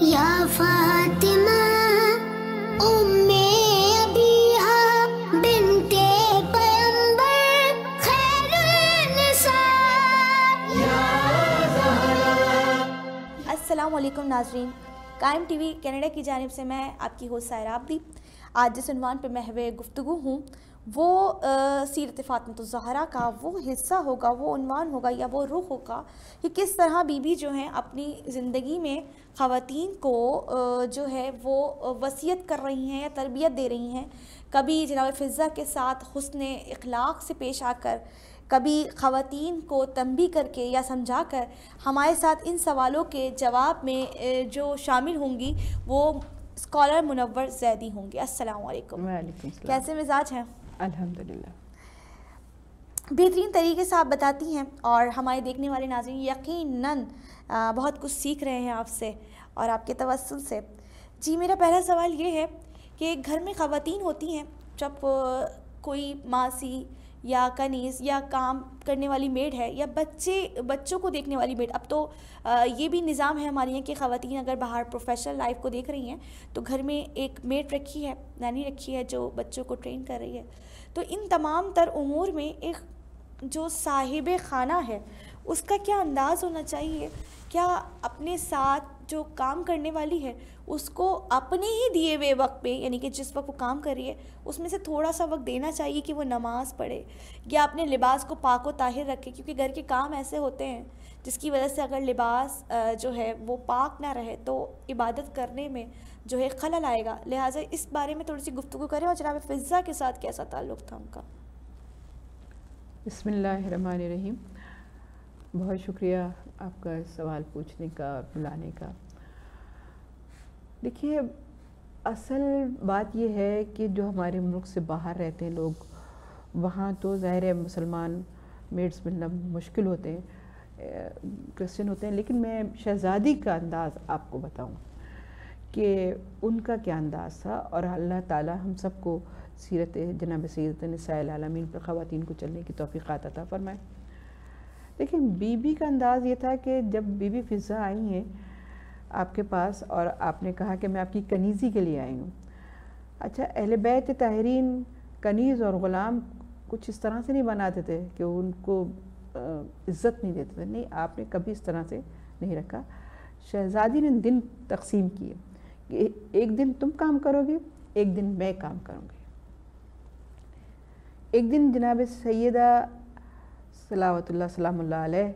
یا فاطمہ ام ابیہا بنت پیغمبر خیر النساء یا زہرا۔ السلام علیکم ناظرین، قائم ٹی وی کینیڈا کی جانب سے میں آپ کی ہوسٹ سائرہ عابدی آج جس عنوان پہ محو گفتگو ہوں وہ سیرت فاطمۃ الزہرا کا وہ حصہ ہوگا، وہ عنوان ہوگا یا وہ رخ ہوگا کہ کس طرح بی بی جو ہیں اپنی زندگی میں خواتین کو جو ہے وہ وصیت کر رہی ہیں یا تربیت دے رہی ہیں۔ کبھی جناب فضہ کے ساتھ حسن اخلاق سے پیش آ کر، کبھی خواتین کو تنبیہ کر کے یا سمجھا کر ہمارے ساتھ ان سوالوں کے جواب میں جو شامل ہوں گی وہ اسکالر منور زیدی ہوں گے۔ السلام علیکم۔ وعلیکم السلام۔ کیسے مزاج ہیں؟ الحمدللہ بہترین طریقے سے آپ بتاتی ہیں اور ہمارے دیکھنے والے ناظرین یقیناً بہت کچھ سیکھ رہے ہیں آپ سے اور آپ کے توسل سے۔ جی میرا پہلا سوال یہ ہے کہ گھر میں خواتین ہوتی ہیں، جب کوئی ماسی یا کنیز یا کام کرنے والی میڈ ہے یا بچوں کو دیکھنے والی میڈ، اب تو یہ بھی نظام ہے ہمارے یہاں کہ خواتین اگر باہر پروفیشنل لائف کو دیکھ رہی ہیں تو گھر میں ایک میڈ رکھی ہے، نانی رکھی ہے جو بچوں کو ٹرین کر رہی ہے۔ تو ان تمام تر امور میں ایک جو صاحب خانہ ہے اس کا کیا انداز ہونا چاہیے؟ کیا اپنے ساتھ جو کام کرنے والی ہے اس کو اپنے ہی دیے ہوئے وقت پہ، یعنی کہ جس وقت وہ کام کر رہی ہے اس میں سے تھوڑا سا وقت دینا چاہیے کہ وہ نماز پڑھے یا اپنے لباس کو پاک و طاہر رکھے؟ کیونکہ گھر کے کام ایسے ہوتے ہیں جس کی وجہ سے اگر لباس جو ہے وہ پاک نہ رہے تو عبادت کرنے میں جو ہے خلل آئے گا۔ لہٰذا اس بارے میں تھوڑی سی گفتگو کریں اور جناب فضہ کے ساتھ کیسا تعلق تھا ان کا؟ بسم اللہ الرحمن الرحیم۔ بہت شکریہ آپ کا سوال پوچھنے کا اور بلانے کا۔ دیکھیے، اصل بات یہ ہے کہ جو ہمارے ملک سے باہر رہتے ہیں لوگ، وہاں تو ظاہر ہے مسلمان میڈس ملنا مشکل ہوتے ہیں، کرسچن ہوتے ہیں، لیکن میں شہزادی کا انداز آپ کو بتاؤں کہ ان کا کیا انداز تھا، اور اللہ تعالیٰ ہم سب کو سیرت جناب سیدۃ نساء العالمین پر خواتین کو چلنے کی توفیقات عطا فرمائے۔ لیکن بی بی کا انداز یہ تھا کہ جب بی بی فضہ آئی ہیں آپ کے پاس اور آپ نے کہا کہ میں آپ کی کنیزی کے لیے آئی ہوں۔ اچھا، اہل بیت طاہرین کنیز اور غلام کچھ اس طرح سے نہیں بناتے تھے کہ ان کو عزت نہیں دیتے تھے، نہیں، آپ نے کبھی اس طرح سے نہیں رکھا۔ شہزادی نے دن تقسیم کیے کہ ایک دن تم کام کرو گے، ایک دن میں کام کروں گی۔ ایک دن جناب سیدہ صلوات اللہ سلام اللہ علیہ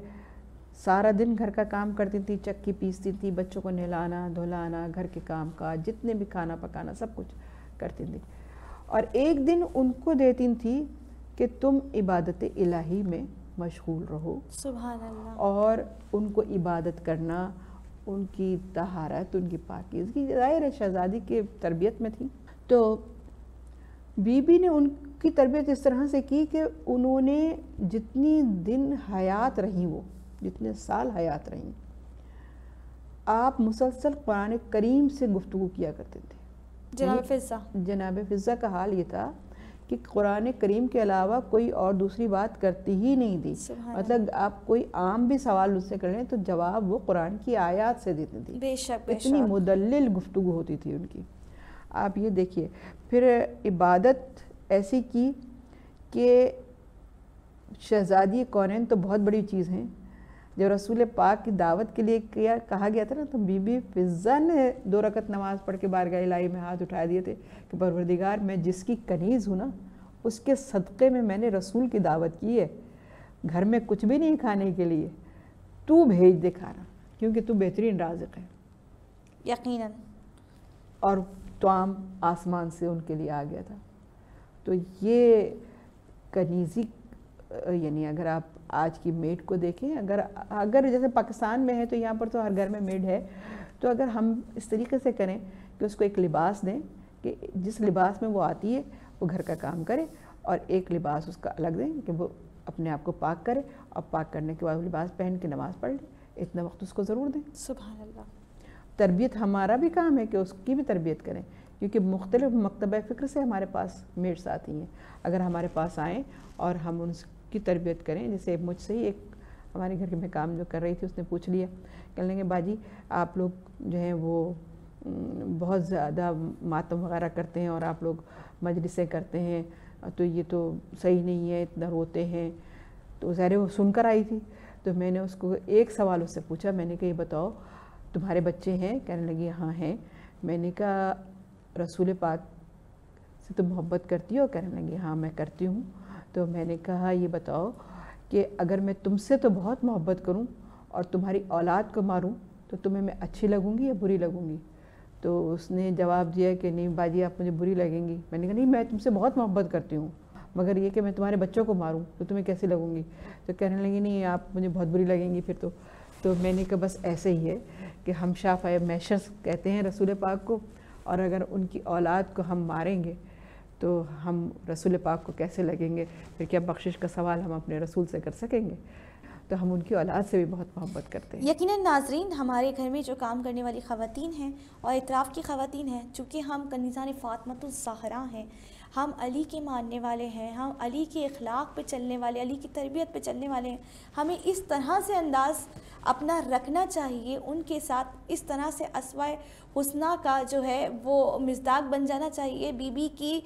سارا دن گھر کا کام کرتی تھی، چکی پیستی تھی، بچوں کو نہلانا دھلانا، گھر کے کام کاج جتنے بھی کھانا پکانا سب کچھ کرتی تھی، اور ایک دن ان کو دیتی تھی کہ تم عبادت الہی میں مشغول رہو۔ سبحان اللہ۔ اور ان کو عبادت کرنا، ان کی طہارت، ان کی پاکیزگی ظاہر ہے شہزادی کے تربیت میں تھی۔ تو بی بی نے ان کی تربیت اس طرح سے کی کہ انہوں نے جتنی دن حیات رہیں، وہ جتنے سال حیات رہیں، آپ مسلسل قرآن کریم سے گفتگو کیا کرتے تھے۔ جناب فضہ کا حال یہ تھا کہ قرآن کریم کے علاوہ کوئی اور دوسری بات کرتی ہی نہیں تھی۔ مطلب آپ کوئی عام بھی سوال اس سے کر لیں تو جواب وہ قرآن کی آیات سے دیتی تھی۔ بے شک اتنی مدلل گفتگو ہوتی تھی ان کی۔ آپ یہ دیکھیے، پھر عبادت ایسی کی کہ شہزادی کونین تو بہت بڑی چیز ہیں۔ جب رسول پاک کی دعوت کے لیے کہا گیا تھا نا، تو بی بی فضہ نے 2 رکعت نماز پڑھ کے بارگاہ الہی میں ہاتھ اٹھا دیے تھے کہ پروردگار، میں جس کی کنیز ہوں نا، اس کے صدقے میں نے رسول کی دعوت کی ہے، گھر میں کچھ بھی نہیں کھانے کے لیے، تو بھیج دے کھانا، کیونکہ تو بہترین رازق ہے۔ یقیناً۔ اور طعام آسمان سے ان کے لیے آ گیا تھا۔ تو یہ کنیزی، یعنی اگر آپ آج کی میڈ کو دیکھیں، اگر جیسے پاکستان میں ہے تو یہاں پر تو ہر گھر میں میڈ ہے، تو اگر ہم اس طریقے سے کریں کہ اس کو ایک لباس دیں کہ جس لباس میں وہ آتی ہے وہ گھر کا کام کرے، اور ایک لباس اس کا الگ دیں کہ وہ اپنے آپ کو پاک کرے، اور پاک کرنے کے بعد وہ لباس پہن کے نماز پڑھ لے، اتنا وقت اس کو ضرور دیں۔ سبحان اللہ۔ تربیت ہمارا بھی کام ہے کہ اس کی بھی تربیت کریں، کیونکہ مختلف مکتبہ فکر سے ہمارے پاس میڈس آتی ہیں۔ اگر ہمارے پاس آئیں اور ہم ان کی تربیت کریں، جیسے مجھ سے ہی ایک ہمارے گھر میں کام جو کر رہی تھی اس نے پوچھ لیا، کہنے لگے باجی آپ لوگ جو ہیں وہ بہت زیادہ ماتم وغیرہ کرتے ہیں اور آپ لوگ مجلسیں کرتے ہیں، تو یہ تو صحیح نہیں ہے، اتنا روتے ہیں. تو ظاہر وہ سن کر آئی تھی. تو میں نے اس کو ایک سوال اس سے پوچھا، میں نے کہا یہ بتاؤ تمہارے بچے ہیں؟ کہنے لگی ہاں ہیں. میں نے کہا رسول پاک سے تم محبت کرتی ہو؟ کہنے لگی ہاں میں کرتی ہوں. تو میں نے کہا یہ بتاؤ کہ اگر میں تم سے تو بہت محبت کروں اور تمہاری اولاد کو ماروں تو تمہیں میں اچھی لگوں گی یا بری لگوں گی؟ تو اس نے جواب دیا کہ نہیں باجی آپ مجھے بری لگیں گی. میں نے کہا نہیں میں تم سے بہت محبت کرتی ہوں، مگر یہ کہ میں تمہارے بچوں کو ماروں تو تمہیں کیسے لگوں گی؟ تو کہنے لگی نہیں آپ مجھے بہت بری لگیں گی پھر تو میں نے کہا بس ایسے ہی ہے کہ ہم شافع میشرز کہتے ہیں رسول پاک کو، اور اگر ان کی اولاد کو ہم ماریں گے تو ہم رسول پاک کو کیسے لگیں گے؟ پھر کیا بخشش کا سوال ہم اپنے رسول سے کر سکیں گے؟ تو ہم ان کی اولاد سے بھی بہت محبت کرتے ہیں. یقیناً ناظرین، ہمارے گھر میں جو کام کرنے والی خواتین ہیں اور اطراف کی خواتین ہیں، چونکہ ہم کنیزان فاطمۃ الزہرا ہیں، ہم علی کے ماننے والے ہیں، ہم علی کے اخلاق پہ چلنے والے، علی کی تربیت پہ چلنے والے ہیں، ہمیں اس طرح سے انداز اپنا رکھنا چاہیے ان کے ساتھ، اس طرح سے اسوہ حسنہ کا جو ہے وہ مصداق بن جانا چاہیے. بی بی کی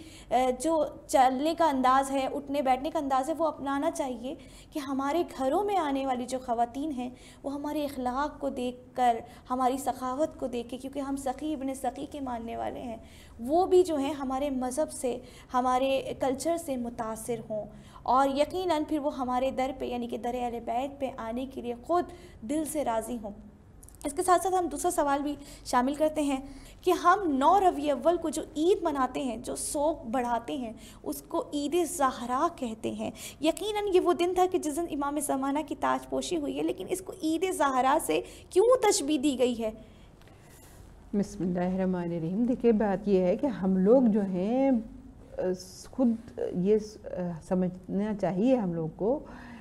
جو چلنے کا انداز ہے، اٹھنے بیٹھنے کا انداز ہے، وہ اپنانا چاہیے کہ ہمارے گھروں میں آنے والی جو خواتین ہیں وہ ہمارے اخلاق کو دیکھ کر، ہماری سخاوت کو دیکھ کے، کیونکہ ہم سخی ابن سخی کے ماننے والے ہیں، وہ بھی جو ہیں ہمارے مذہب سے، ہمارے کلچر سے متاثر ہوں، اور یقیناً پھر وہ ہمارے در پہ یعنی کہ در اہل بیت پہ آنے کے لیے خود دل سے راضی ہوں. اس کے ساتھ ساتھ ہم دوسرا سوال بھی شامل کرتے ہیں کہ ہم 9 ربیع اول کو جو عید مناتے ہیں، جو سوگ بڑھاتے ہیں، اس کو عید زہرا کہتے ہیں. یقیناً یہ وہ دن تھا کہ جس دن امام زمانہ کی تاج پوشی ہوئی ہے، لیکن اس کو عید زہرا سے کیوں تشبیہ دی گئی ہے؟ بسم اللہ الرحمن الرحیم. دیکھیے بات یہ ہے کہ ہم لوگ جو ہیں خود یہ سمجھنا چاہیے ہم لوگ کو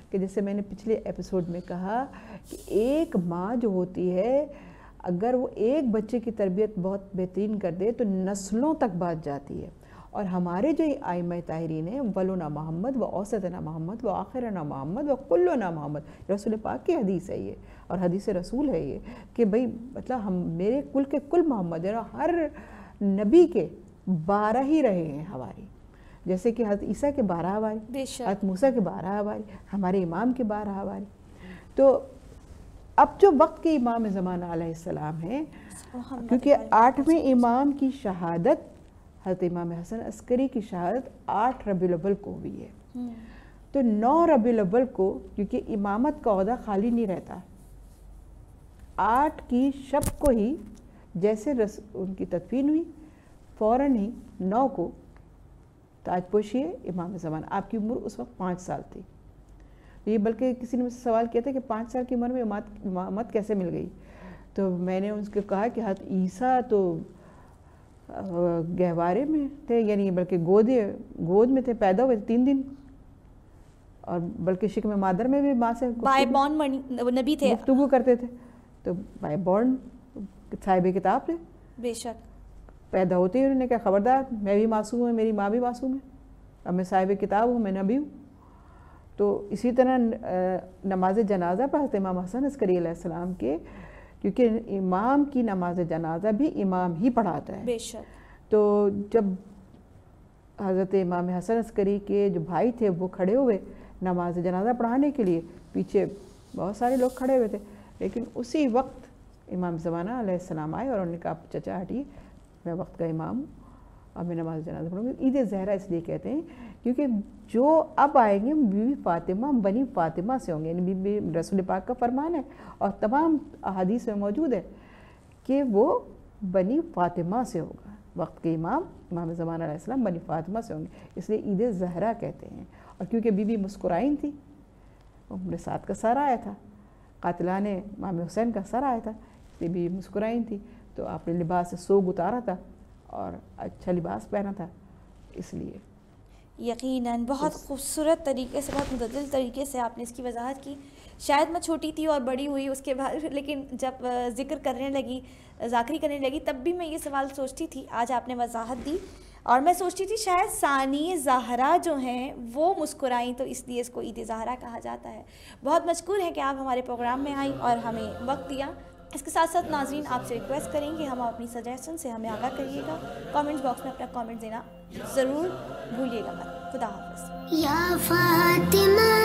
کہ جیسے میں نے پچھلے ایپیسوڈ میں کہا کہ ایک ماں جو ہوتی ہے اگر وہ ایک بچے کی تربیت بہت بہترین کر دے تو نسلوں تک بات جاتی ہے. اور ہمارے جو ائمہ طاہرین ہیں، ولونا محمد و اوسطنا محمد و آخرنا محمد و کلنا محمد، رسول پاک کی حدیث ہے یہ، اور حدیث رسول ہے یہ کہ بھئی مطلب ہم میرے کل کے کل محمد ہے، ہر نبی کے 12 ہی رہے ہیں ہماری، جیسے کہ حضرت عیسیٰ کے 12 ہماری، حضرت موسیٰ کے 12 ہماری، ہمارے امام کے 12 ہماری. تو اب جو وقت کے امام زمانہ علیہ السلام ہیں، کیونکہ 8ویں امام کی شہادت حضرت امام حسن عسکری کی شہادت 8 ربیع الاول کو ہوئی ہے. تو 9 ربیع الاول کو کیونکہ امامت کا عہدہ خالی نہیں رہتا، 8 کی شب کو ہی جیسے ان کی تدفین ہوئی فوراً ہی 9 کو تاج پوشی ہے امام زمانہ. آپ کی عمر اس وقت 5 سال تھی. یہ بلکہ کسی نے مجھ سے سوال کیا تھا کہ 5 سال کی عمر میں امامت کیسے مل گئی؟ تو میں نے ان کو کہا کہ حضرت عیسیٰ تو گہوارے میں تھے، یعنی بلکہ گود میں تھے، پیدا ہوئے 3 دن، اور بلکہ شکم مادر میں بھی ماں سے بائی بورن نبی تھے، گفتگو کرتے تھے. تو بائی بورن صاحب کتاب تھے. بے شک پیدا ہوتے ہی انہوں نے کہا خبردار میں بھی معصوم ہوں، میری ماں بھی معصوم ہے، اب میں صاحب کتاب ہوں، میں نبی ہوں. تو اسی طرح نماز جنازہ پر حضرت امام حسن عسکری علیہ السلام کے، کیونکہ امام کی نماز جنازہ بھی امام ہی پڑھاتا ہے. بے شک. تو جب حضرت امام حسن عسکری کے جو بھائی تھے وہ کھڑے ہوئے نماز جنازہ پڑھانے کے لیے، پیچھے بہت سارے لوگ کھڑے ہوئے تھے، لیکن اسی وقت امام زمانہ علیہ السلام آئے اور انہوں نے کہا چچا ہٹیے، میں وقت کا امام ہوں، اب میں نماز جنازہ پڑھوں گی. عید زہرا اس لیے کہتے ہیں کیونکہ جو اب آئیں گے بی بی فاطمہ بنی فاطمہ سے ہوں گے، یعنی بی رسول پاک کا فرمان ہے اور تمام احادیث میں موجود ہے کہ وہ بنی فاطمہ سے ہوگا. وقت کے امام زمانہ علیہ السلام بنی فاطمہ سے ہوں گے، اس لیے عید زہرا کہتے ہیں. اور کیونکہ بی بی مسکرائن تھی، عمر 7 کا سر آیا تھا، قاتلان امام حسین کا سر آیا تھا، اس لیے بی بی مسکرائن تھی، تو آپ نے لباس سے سوگ اتارا تھا اور اچھا لباس پہنا تھا. اس لیے یقیناً بہت خوبصورت طریقے سے، بہت متدل طریقے سے آپ نے اس کی وضاحت کی. شاید میں چھوٹی تھی اور بڑی ہوئی اس کے بعد، لیکن جب ذکر کرنے لگی، ذاکری کرنے لگی، تب بھی میں یہ سوال سوچتی تھی. آج آپ نے وضاحت دی. اور میں سوچتی تھی شاید ثانی زہرا جو ہیں وہ مسکرائیں تو اس لیے اس کو عید زہرا کہا جاتا ہے. بہت مشکور ہے کہ آپ ہمارے پروگرام میں آئیں اور ہمیں وقت دیا. اس کے ساتھ ساتھ ناظرین آپ سے ریکویسٹ کریں گے ہم اپنی سجیشن سے ہمیں آگاہ کریے گا. کامنٹس باکس میں اپنا کامنٹ دینا ضرور بھولیے گا مت. خدا حافظ. یا فاطمہ